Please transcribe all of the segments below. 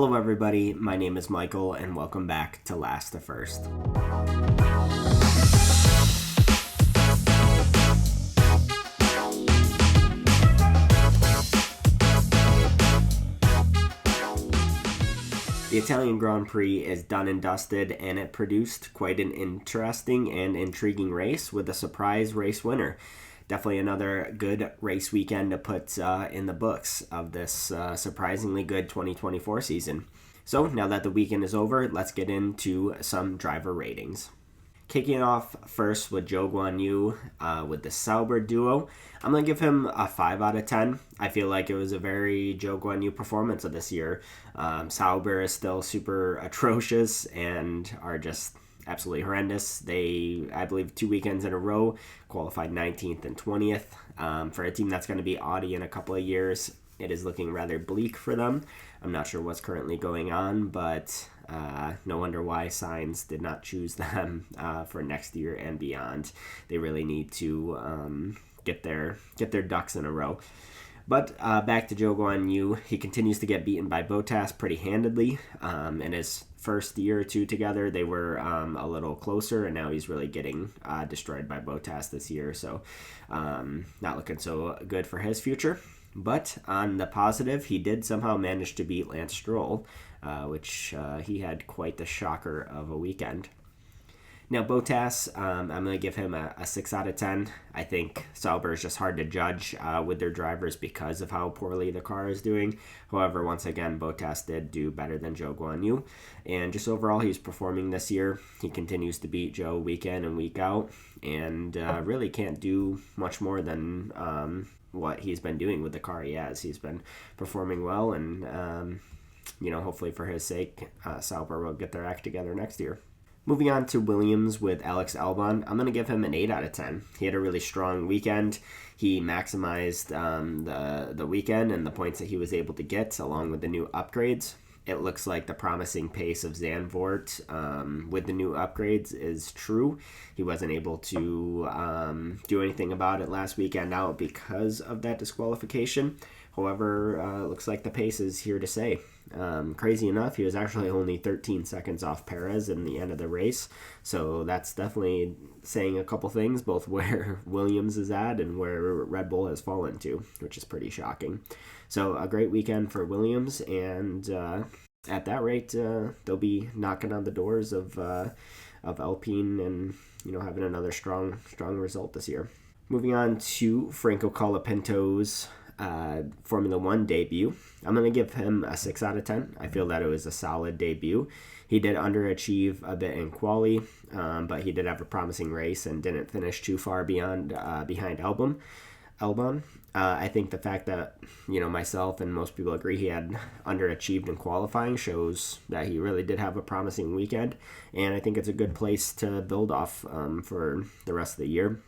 Hello everybody, my name is Michael and welcome back to Last to First. The Italian Grand Prix is done and dusted, and it produced quite an interesting and intriguing race with a surprise race winner. Definitely another good race weekend to put in the books of this surprisingly good 2024 season. So now that the weekend is over, let's get into some driver ratings. Kicking off first with Zhou Guanyu with the Sauber duo. I'm going to give him a 5 out of 10. I feel like it was a very Zhou Guanyu performance of this year. Sauber is still super atrocious and are just absolutely horrendous. They, I believe, 2 weekends in a row qualified 19th and 20th. For a team that's going to be Audi in a couple of years, it is looking rather bleak for them. I'm not sure what's currently going on, but no wonder why Sainz did not choose them for next year and beyond. They really need to get their ducks in a row. But back to Zhou Guanyu, he continues to get beaten by Bottas pretty handedly. In his first year or two together, they were a little closer, and now he's really getting destroyed by Bottas this year. So not looking so good for his future. But on the positive, he did somehow manage to beat Lance Stroll, which he had quite the shocker of a weekend. Now, Bottas, I'm going to give him a 6 out of 10. I think Sauber is just hard to judge with their drivers because of how poorly the car is doing. However, once again, Bottas did do better than Zhou Guanyu. And just overall, he's performing this year. He continues to beat Zhou week in and week out, and really can't do much more than what he's been doing with the car he has. He's been performing well, and hopefully for his sake, Sauber will get their act together next year. Moving on to Williams with Alex Albon, I'm going to give him an 8 out of 10. He had a really strong weekend. He maximized the weekend and the points that he was able to get along with the new upgrades. It looks like the promising pace of Zandvoort with the new upgrades is true. He wasn't able to do anything about it last weekend out because of that disqualification. However, it looks like the pace is here to stay. Crazy enough, he was actually only 13 seconds off Perez in the end of the race. So that's definitely saying a couple things, both where Williams is at and where Red Bull has fallen to, which is pretty shocking. So a great weekend for Williams, and at that rate, they'll be knocking on the doors of Alpine and having another strong result this year. Moving on to Franco Colapinto's Formula One debut. I'm going to give him a 6 out of 10. I feel that it was a solid debut. He did underachieve a bit in quali, but he did have a promising race and didn't finish too far behind Albon. I think the fact that myself and most people agree he had underachieved in qualifying shows that he really did have a promising weekend, and I think it's a good place to build off for the rest of the year.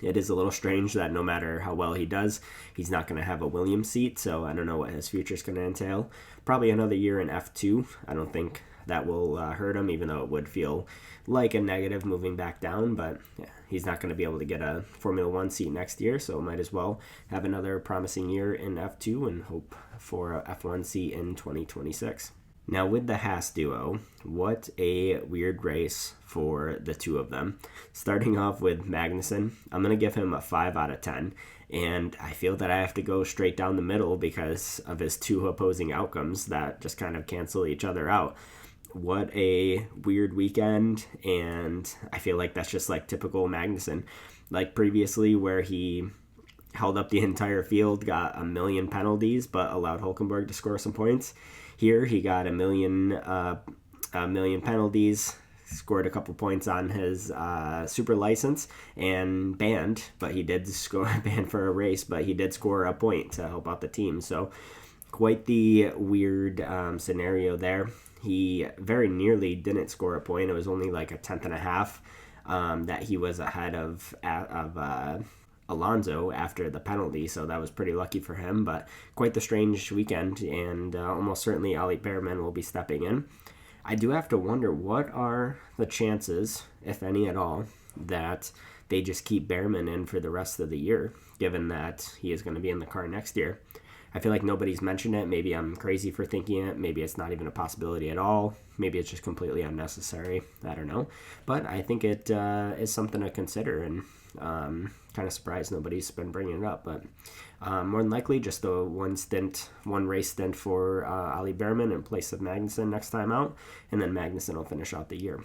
It is a little strange that no matter how well he does, he's not going to have a Williams seat, so I don't know what his future is going to entail. Probably another year in F2. I don't think that will hurt him, even though it would feel like a negative moving back down, but he's not going to be able to get a Formula One seat next year, so might as well have another promising year in F2 and hope for a F1 seat in 2026. Now with the Haas duo, what a weird race for the two of them. Starting off with Magnussen, I'm going to give him a 5 out of 10. And I feel that I have to go straight down the middle because of his two opposing outcomes that just kind of cancel each other out. What a weird weekend, and I feel like that's just like typical Magnussen. Like previously where he held up the entire field, got a million penalties, but allowed Hülkenberg to score some points. Here, he got a million penalties, scored a couple points on his super license, and banned for a race, but he did score a point to help out the team. So quite the weird scenario there. He very nearly didn't score a point. It was only like a tenth and a half that he was ahead of Alonso after the penalty, so that was pretty lucky for him, but quite the strange weekend, and almost certainly Ali Behrman will be stepping in. I do have to wonder, what are the chances, if any at all, that they just keep Behrman in for the rest of the year, given that he is going to be in the car next year. I feel like nobody's mentioned it. Maybe I'm crazy for thinking it. Maybe it's not even a possibility at all. Maybe it's just completely unnecessary. I don't know. But I think it is something to consider, and kind of surprised nobody's been bringing it up. But more than likely, just a one race stint for Ali Behrman in place of Magnussen next time out, and then Magnussen will finish out the year.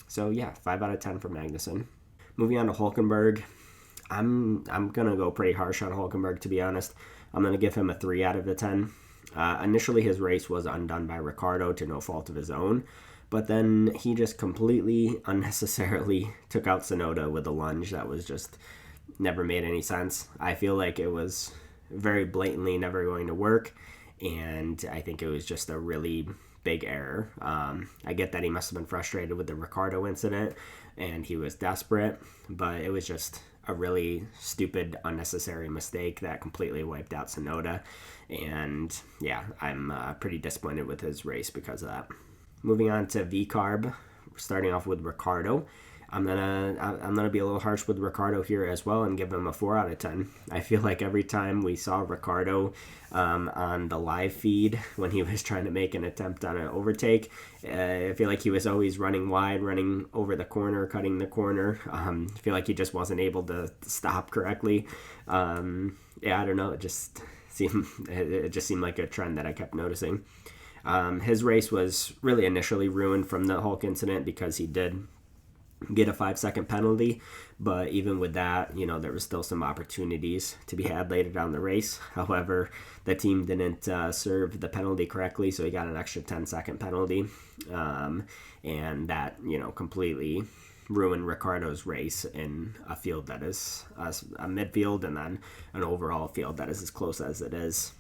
So yeah, 5 out of 10 for Magnussen. Moving on to Hülkenberg, I'm gonna go pretty harsh on Hülkenberg, to be honest. I'm gonna give him a 3 out of the 10. Initially, his race was undone by Ricciardo to no fault of his own, but then he just completely unnecessarily took out Tsunoda with a lunge that was just never made any sense. I feel like it was very blatantly never going to work, and I think it was just a really big error. I get that he must have been frustrated with the Ricciardo incident and he was desperate, but it was just a really stupid, unnecessary mistake that completely wiped out Tsunoda. And yeah, I'm pretty disappointed with his race because of that. Moving on to VCARB, starting off with Ricciardo. I'm gonna be a little harsh with Ricciardo here as well and give him a 4 out of 10. I feel like every time we saw Ricciardo on the live feed when he was trying to make an attempt on an overtake, I feel like he was always running wide, running over the corner, cutting the corner. I feel like he just wasn't able to stop correctly. I don't know. It just seemed like a trend that I kept noticing. His race was really initially ruined from the Hulk incident because he did get a 5-second penalty, but even with that, there was still some opportunities to be had later down the race. However, the team didn't serve the penalty correctly, so he got an extra 10-second penalty, and that completely ruined Ricciardo's race in a field that is a midfield and then an overall field that is as close as it is.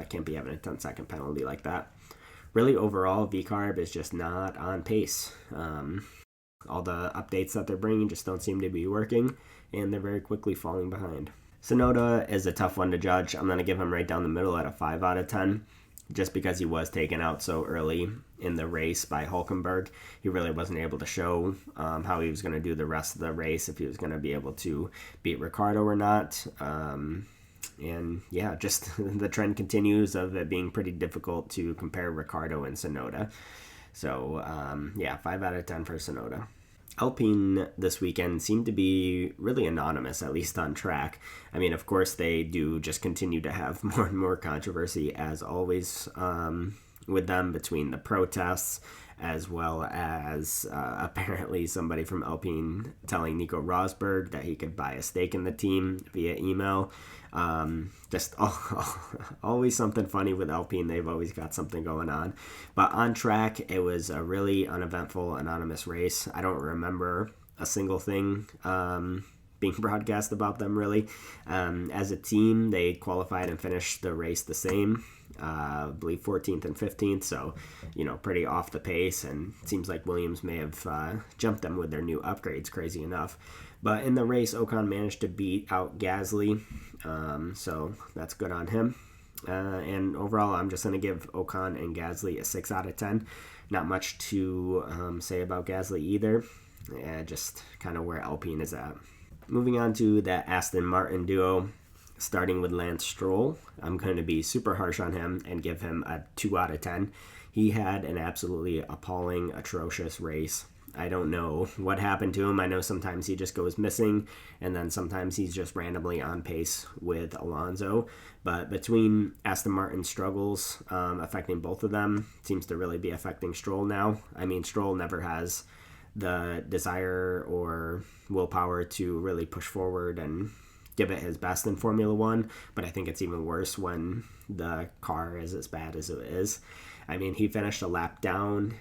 Can't be having a 10-second penalty like that. Really, overall, VCARB is just not on pace. All the updates that they're bringing just don't seem to be working, and they're very quickly falling behind. Tsunoda is a tough one to judge. I'm going to give him right down the middle at a 5 out of 10, just because he was taken out so early in the race by Hülkenberg. He really wasn't able to show how he was going to do the rest of the race, if he was going to be able to beat Ricciardo or not. And yeah, just the trend continues of it being pretty difficult to compare Ricciardo and Tsunoda. So, 5 out of 10 for Tsunoda. Alpine this weekend seemed to be really anonymous, at least on track. I mean, of course, they do just continue to have more and more controversy, as always, with them, between the protests, as well as apparently somebody from Alpine telling Nico Rosberg that he could buy a stake in the team via email. Always something funny with Alpine. They've always got something going on. But on track, it was a really uneventful, anonymous race. I don't remember a single thing being broadcast about them, really. As a team, they qualified and finished the race the same. I believe 14th and 15th, so pretty off the pace, and it seems like Williams may have jumped them with their new upgrades, crazy enough. But in the race, Ocon managed to beat out Gasly, so that's good on him. And overall, I'm just going to give Ocon and Gasly a 6 out of 10. Not much to say about Gasly either, just kind of where Alpine is at. Moving on to the Aston Martin duo, starting with Lance Stroll. I'm going to be super harsh on him and give him a 2 out of 10. He had an absolutely appalling, atrocious race. I don't know what happened to him. I know sometimes he just goes missing, and then sometimes he's just randomly on pace with Alonso. But between Aston Martin's struggles affecting both of them, seems to really be affecting Stroll now. I mean, Stroll never has the desire or willpower to really push forward and give it his best in Formula One, but I think it's even worse when the car is as bad as it is. I mean, he finished a lap down.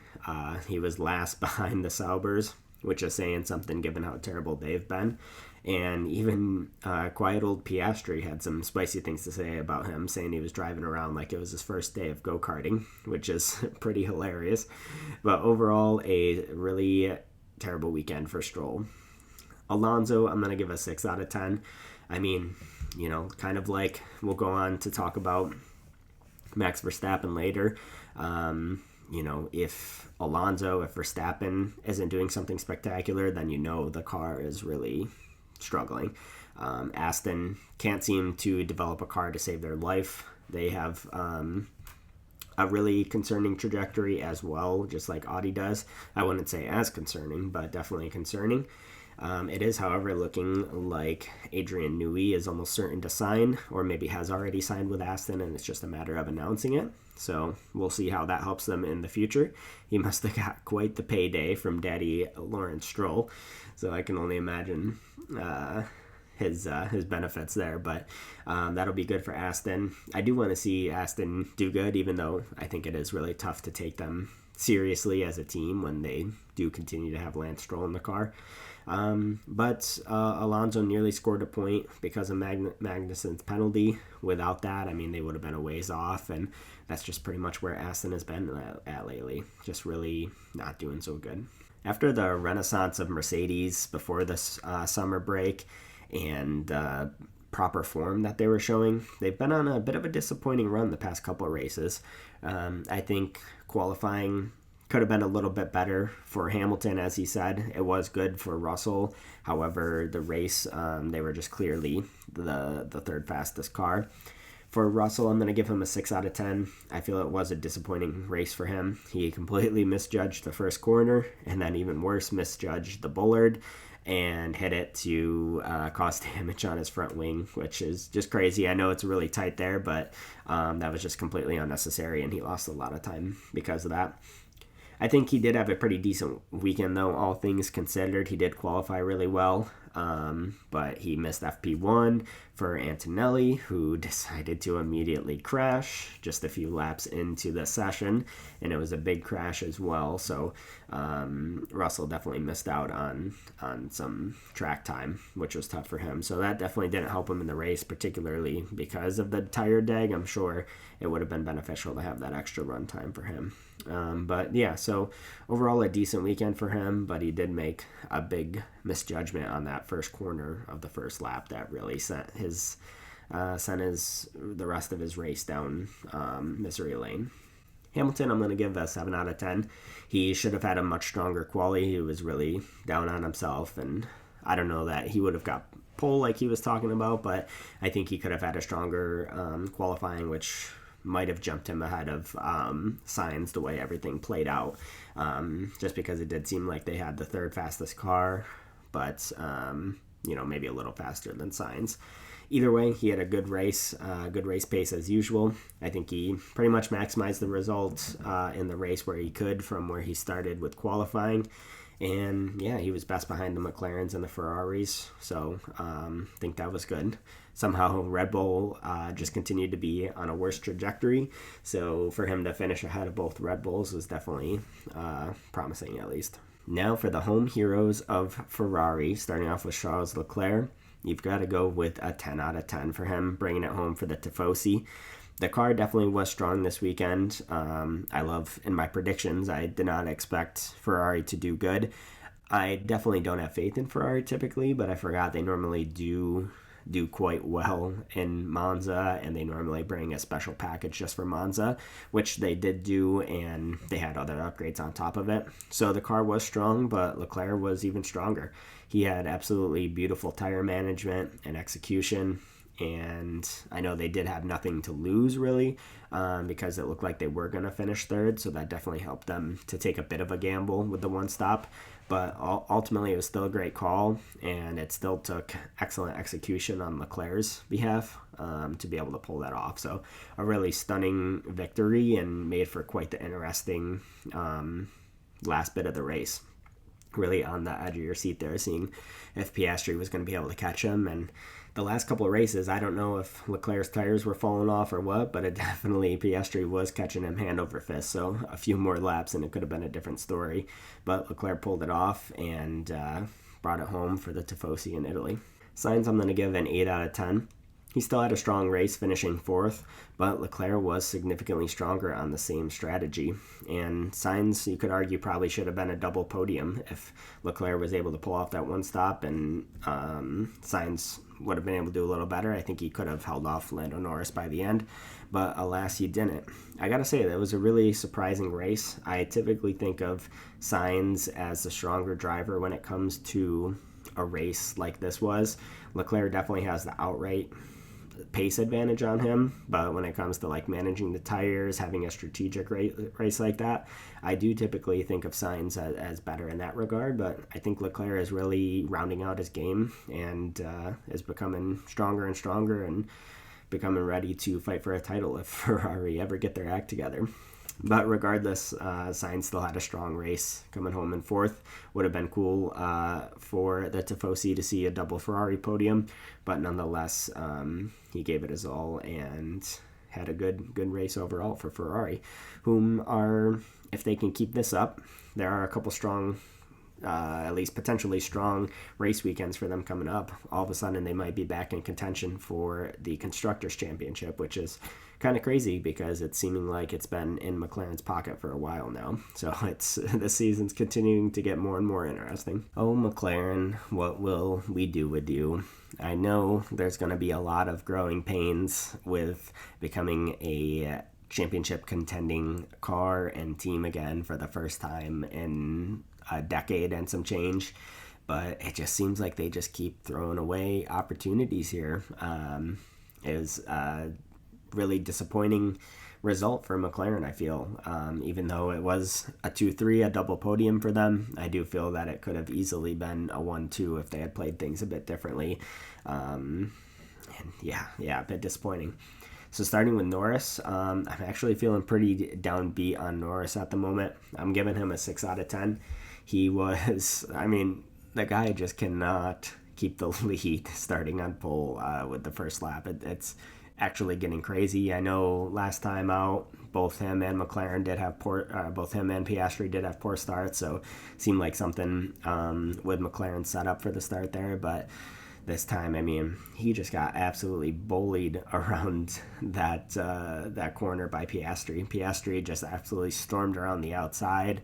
He was last behind the Saubers, which is saying something given how terrible they've been. And even quiet old Piastri had some spicy things to say about him, saying he was driving around like it was his first day of go-karting, which is pretty hilarious. But overall, a really terrible weekend for Stroll. Alonso, I'm going to give a 6 out of 10. I mean, kind of like we'll go on to talk about Max Verstappen later. If Verstappen isn't doing something spectacular, then the car is really struggling. Aston can't seem to develop a car to save their life. They have a really concerning trajectory as well, just like Audi does. I wouldn't say as concerning, but definitely concerning. It is, however, looking like Adrian Newey is almost certain to sign, or maybe has already signed with Aston, and it's just a matter of announcing it. So we'll see how that helps them in the future. He must have got quite the payday from Daddy Lawrence Stroll, so I can only imagine his benefits there. But that'll be good for Aston. I do want to see Aston do good, even though I think it is really tough to take them seriously as a team when they do continue to have Lance Stroll in the car. But Alonso nearly scored a point because of Magnussen's penalty. Without that, I mean, they would have been a ways off, and that's just pretty much where Aston has been at lately. Just really not doing so good. After the renaissance of Mercedes before this summer break and proper form that they were showing, they've been on a bit of a disappointing run the past couple of races. I think qualifying could have been a little bit better for Hamilton, as he said. It was good for Russell. However, the race, they were just clearly the third fastest car. For Russell, I'm going to give him a 6 out of 10. I feel it was a disappointing race for him. He completely misjudged the first corner, and then even worse, misjudged the Bullard and hit it to cause damage on his front wing, which is just crazy. I know it's really tight there, but that was just completely unnecessary, and he lost a lot of time because of that. I think he did have a pretty decent weekend, though, all things considered. He did qualify really well, but he missed FP1 for Antonelli, who decided to immediately crash just a few laps into the session, and it was a big crash as well. So Russell definitely missed out on some track time, which was tough for him. So that definitely didn't help him in the race, particularly because of the tire deg. I'm sure it would have been beneficial to have that extra run time for him. But yeah, so overall a decent weekend for him, but he did make a big misjudgment on that first corner of the first lap that really sent the rest of his race down misery lane. Hamilton, I'm going to give a 7 out of 10. He should have had a much stronger quali. He was really down on himself, and I don't know that he would have got pole like he was talking about, but I think he could have had a stronger qualifying, which might have jumped him ahead of Sainz the way everything played out, just because it did seem like they had the third fastest car, but maybe a little faster than Sainz. Either way, he had a good race pace as usual. I think he pretty much maximized the results in the race where he could from where he started with qualifying. And yeah, he was best behind the McLarens and the Ferraris, so I think that was good. Somehow Red Bull just continued to be on a worse trajectory, so for him to finish ahead of both Red Bulls was definitely promising, at least. Now for the home heroes of Ferrari, starting off with Charles Leclerc. You've got to go with a 10 out of 10 for him, bringing it home for the tifosi. The car definitely was strong this weekend. I love, in my predictions, I did not expect Ferrari to do good. I definitely don't have faith in Ferrari typically, but I forgot they normally do quite well in Monza, and they normally bring a special package just for Monza, which they did do, and they had other upgrades on top of it. So the car was strong, but Leclerc was even stronger. He had absolutely beautiful tire management and execution, and I know they did have nothing to lose really, because it looked like they were going to finish third, so that definitely helped them to take a bit of a gamble with the one stop. But ultimately, it was still a great call, and it still took excellent execution on Leclerc's behalf to be able to pull that off. So a really stunning victory, and made for quite the interesting last bit of the race. Really on the edge of your seat there, seeing if Piastri was going to be able to catch him. And the last couple of races, I don't know if Leclerc's tires were falling off or what, but it definitely, Piastri was catching him hand over fist. So a few more laps and it could have been a different story. But Leclerc pulled it off and brought it home for the tifosi in Italy. Sainz, I'm going to give an 8 out of 10. He still had a strong race, finishing fourth, but Leclerc was significantly stronger on the same strategy. And Sainz, you could argue, probably should have been a double podium if Leclerc was able to pull off that one stop, and Sainz would have been able to do a little better. I think he could have held off Lando Norris by the end, but alas, he didn't. I gotta say, that was a really surprising race. I typically think of Sainz as the stronger driver when it comes to a race like this was. Leclerc definitely has the outright pace advantage on him, but when it comes to like managing the tires, having a strategic race like that, I do typically think of Sainz as better in that regard. But I think Leclerc is really rounding out his game and is becoming stronger and stronger and becoming ready to fight for a title if Ferrari ever get their act together. But regardless, Sainz still had a strong race, coming home in fourth. Would have been cool for the tifosi to see a double Ferrari podium, but nonetheless, he gave it his all and had a good race overall for Ferrari, whom are, if they can keep this up, there are a couple strong, at least potentially strong race weekends for them coming up. All of a sudden, they might be back in contention for the Constructors' Championship, which is kind of crazy because it's seeming like it's been in McLaren's pocket for a while now. So the season's continuing to get more and more interesting. Oh, McLaren, what will we do with you? I know there's going to be a lot of growing pains with becoming a championship contending car and team again for the first time in a decade and some change, but it just seems like they just keep throwing away opportunities here. Is really disappointing result for McLaren, I feel. Even though it was a 2-3, a double podium for them, I do feel that it could have easily been a 1-2 if they had played things a bit differently. And a bit disappointing. So starting with Norris, I'm actually feeling pretty downbeat on Norris at the moment. I'm giving him a 6 out of 10. He was, the guy just cannot keep the lead starting on pole with the first lap. It's actually getting crazy. I know last time out, both him and McLaren did have both him and Piastri did have poor starts, so it seemed like something with McLaren set up for the start there, but this time, he just got absolutely bullied around that corner by Piastri. Piastri just absolutely stormed around the outside,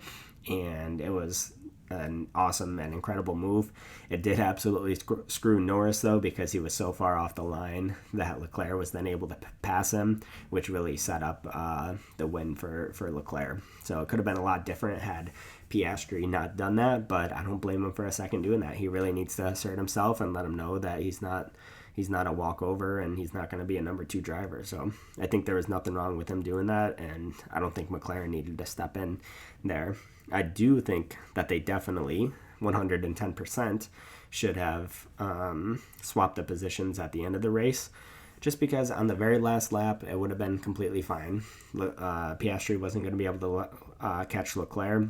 and it was an awesome and incredible move. It did absolutely screw Norris, though, because he was so far off the line that Leclerc was then able to pass him, which really set up the win for Leclerc. So it could have been a lot different had Piastri not done that, but I don't blame him for a second doing that. He really needs to assert himself and let him know that he's not a walkover and he's not going to be a number 2 driver. So I think there was nothing wrong with him doing that, and I don't think McLaren needed to step in there. I do think that they definitely 110% should have swapped the positions at the end of the race, just because on the very last lap it would have been completely fine. Piastri wasn't going to be able to catch Leclerc,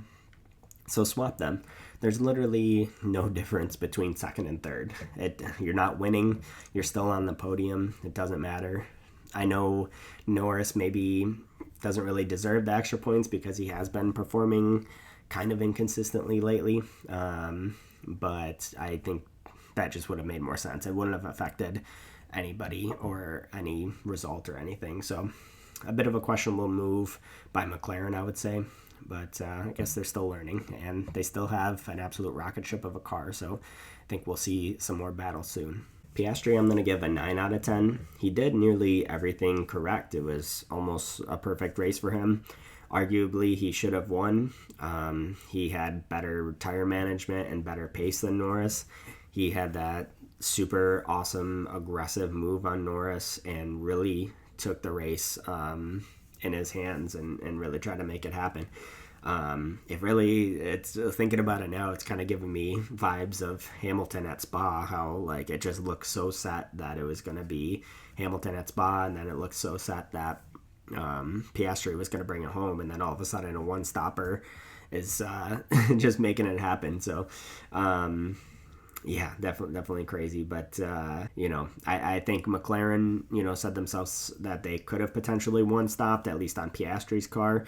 so swap them. There's literally no difference between second and third. You're not winning. You're still on the podium. It doesn't matter. I know Norris maybe doesn't really deserve the extra points because he has been performing kind of inconsistently lately. But I think that just would have made more sense. It wouldn't have affected anybody or any result or anything. So a bit of a questionable move by McLaren, I would say. But I guess they're still learning, and they still have an absolute rocket ship of a car, so I think we'll see some more battles soon. Piastri, I'm going to give a 9 out of 10. He did nearly everything correct. It was almost a perfect race for him. Arguably, he should have won. He had better tire management and better pace than Norris. He had that super awesome, aggressive move on Norris and really took the race in his hands and really tried to make it happen. It's thinking about it now, it's kind of giving me vibes of Hamilton at Spa, how like it just looked so set that it was going to be Hamilton at Spa, and then it looked so set that Piastri was going to bring it home, and then all of a sudden a one stopper is just making it happen. So yeah, definitely crazy. But, I think McLaren, said themselves that they could have potentially one-stopped, at least on Piastri's car.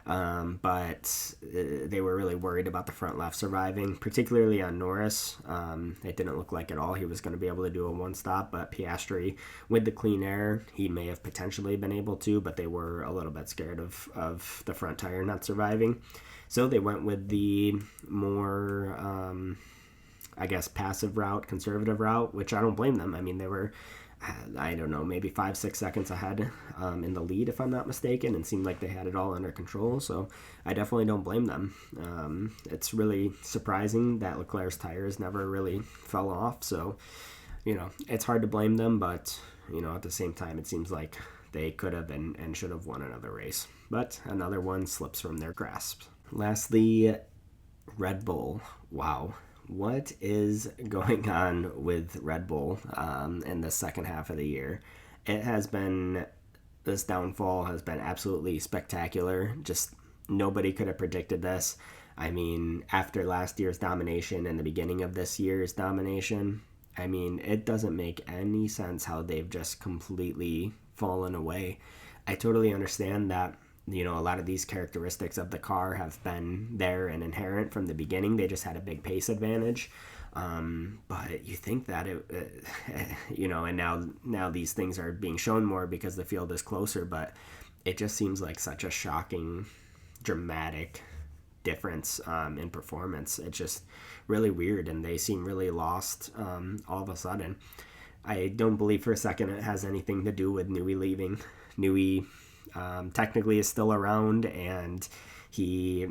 But they were really worried about the front left surviving, particularly on Norris. It didn't look like at all he was going to be able to do a one-stop, but Piastri, with the clean air, he may have potentially been able to, but they were a little bit scared of the front tire not surviving. So they went with the more... passive route, conservative route, which I don't blame them. They were, I don't know, maybe 5-6 seconds ahead in the lead, if I'm not mistaken, and seemed like they had it all under control. So I definitely don't blame them. It's really surprising that Leclerc's tires never really fell off. So, it's hard to blame them, but, at the same time, it seems like they could have and should have won another race. But another one slips from their grasp. Lastly, Red Bull. Wow. What is going on with Red Bull in the second half of the year? This downfall has been absolutely spectacular. Just nobody could have predicted this. I mean, after last year's domination and the beginning of this year's domination, I mean, it doesn't make any sense how they've just completely fallen away. I totally understand that, a lot of these characteristics of the car have been there and inherent from the beginning. They just had a big pace advantage. But you think that and now these things are being shown more because the field is closer, but it just seems like such a shocking, dramatic difference in performance. It's just really weird, and they seem really lost all of a sudden. I don't believe for a second it has anything to do with Newey leaving. Newey technically is still around, and he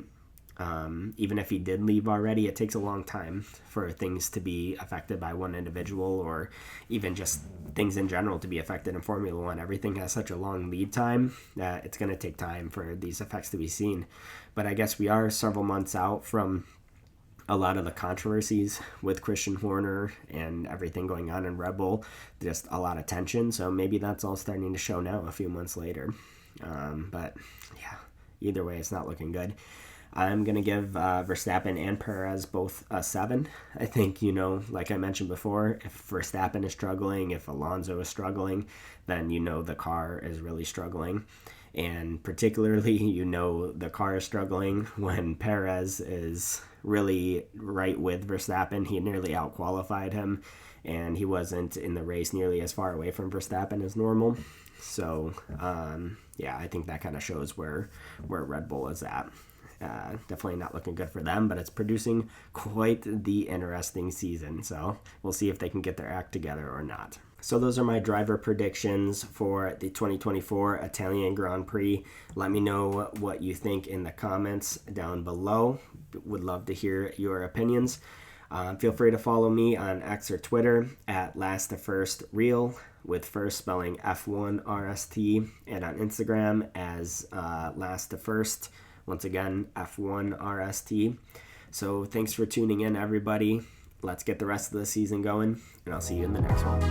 even if he did leave already, it takes a long time for things to be affected by one individual, or even just things in general to be affected in Formula One. Everything has such a long lead time that it's going to take time for these effects to be seen. But I guess we are several months out from a lot of the controversies with Christian Horner and everything going on in Red Bull. Just a lot of tension, so maybe that's all starting to show now a few months later. But yeah, either way, it's not looking good. I'm going to give Verstappen and Perez both a 7. I think, like I mentioned before, if Verstappen is struggling, if Alonso is struggling, then the car is really struggling. And particularly, the car is struggling when Perez is really right with Verstappen. He nearly outqualified him, and he wasn't in the race nearly as far away from Verstappen as normal. So, I think that kind of shows where Red Bull is at. Definitely not looking good for them, but it's producing quite the interesting season. So we'll see if they can get their act together or not. So those are my driver predictions for the 2024 Italian Grand Prix. Let me know what you think in the comments down below. Would love to hear your opinions. Feel free to follow me on X or Twitter at F1rst with first spelling F1rst, and on Instagram as F1rst. Once again, F1rst. So thanks for tuning in, everybody. Let's get the rest of the season going, and I'll see you in the next one.